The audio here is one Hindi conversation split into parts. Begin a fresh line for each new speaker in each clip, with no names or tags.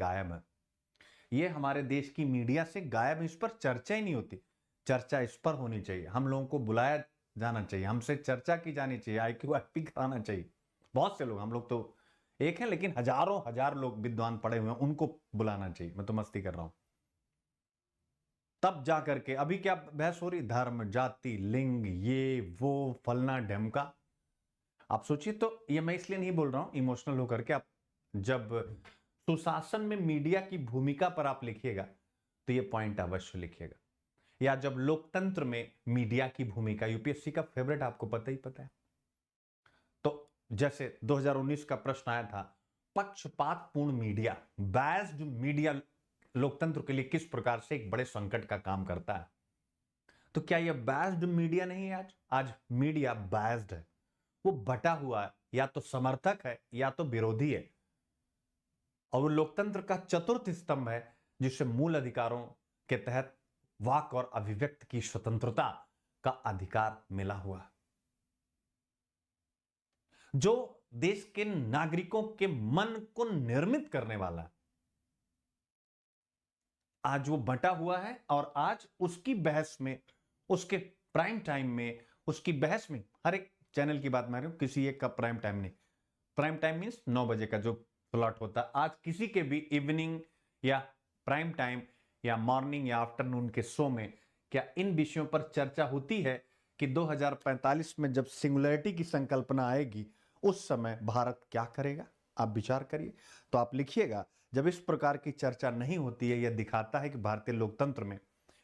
गायब है। ये हमारे देश की मीडिया से गायब है, इस पर चर्चा ही नहीं होती। चर्चा इस पर होनी चाहिए, हम लोगों को बुलाया जाना चाहिए, हमसे चर्चा की जानी चाहिए, IQ कराना चाहिए। बहुत से लोग, हम लोग तो एक हैं, लेकिन हजारों हजार लोग विद्वान पढ़े हुए हैं, उनको बुलाना चाहिए। मैं तो मस्ती कर रहा हूं। तब जा करके, अभी क्या बहस हो रही, धर्म, जाति, लिंग, ये वो फलना ढिमका। आप सोचिए, तो ये मैं इसलिए नहीं बोल रहा हूं इमोशनल होकर के। आप जब सुशासन में मीडिया की भूमिका पर आप लिखिएगा तो ये पॉइंट अवश्य लिखिएगा। या जब लोकतंत्र में मीडिया की भूमिका, यूपीएससी का फेवरेट आपको पता ही पता है। तो जैसे 2019 का प्रश्न आया था, पक्षपातपूर्ण मीडिया, बायस्ड मीडिया लोकतंत्र के लिए किस प्रकार से एक बड़े संकट का काम करता है। तो क्या यह बायस्ड मीडिया नहीं है? आज मीडिया बायस्ड है, वो बटा हुआ है, या तो समर्थक है या तो विरोधी है। और वो लोकतंत्र का चतुर्थ स्तंभ है, जिससे मूल अधिकारों के तहत वाक और अभिव्यक्ति की स्वतंत्रता का अधिकार मिला हुआ है, जो देश के नागरिकों के मन को निर्मित करने वाला है। आज वो बटा हुआ है, और आज उसकी बहस में, उसके प्राइम टाइम में, उसकी बहस में, हर एक चैनल की बात मैं रहा हूं, किसी एक का प्राइम टाइम नहीं। प्राइम टाइम मीन्स 9 बजे का जो स्लॉट होता है, आज किसी के भी इवनिंग या प्राइम टाइम या मॉर्निंग या आफ्टरनून के शो में क्या इन विषयों पर चर्चा होती है कि 2045 में जब सिंगुलैरिटी की संकल्पना आएगी, उस समय भारत क्या करेगा? आप विचार करिए। तो आप लिखिएगा, जब इस प्रकार की चर्चा नहीं होती है, यह दिखाता है कि भारतीय लोकतंत्र में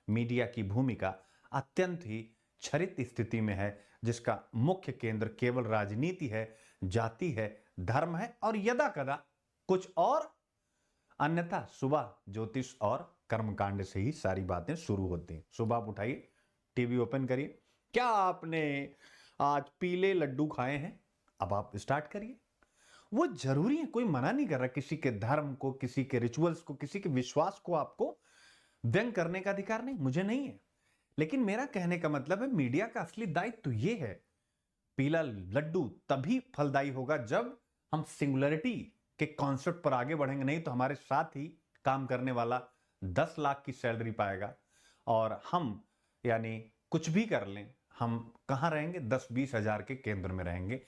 मीडिया की भूमिका अत्यंत ही क्षरित स्थिति में है, जिसका मुख्य केंद्र केवल राजनीति है, जाति है, धर्म है और यदा कदा कुछ और, अन्यथा सुबह ज्योतिष और कर्मकांड से ही सारी बातें शुरू होती हैं। सुबह आप उठाइए, टीवी ओपन करिए, क्या आपने आज पीले लड्डू खाए हैं? अब आप स्टार्ट करिए। वो जरूरी है, कोई मना नहीं कर रहा, किसी के धर्म को, किसी के रिचुअल्स को, किसी के विश्वास को आपको व्यंग करने का अधिकार नहीं, मुझे नहीं है। लेकिन मेरा कहने का मतलब है, मीडिया का असली दायित्व तो ये है, पीला लड्डू तभी फलदायी होगा जब हम सिंगुलरिटी के कॉन्सेप्ट पर आगे बढ़ेंगे। नहीं तो हमारे साथ ही काम करने वाला 10 लाख की सैलरी पाएगा, और हम यानी कुछ भी कर लें, हम कहां रहेंगे? 10-20 हजार के केंद्र में रहेंगे।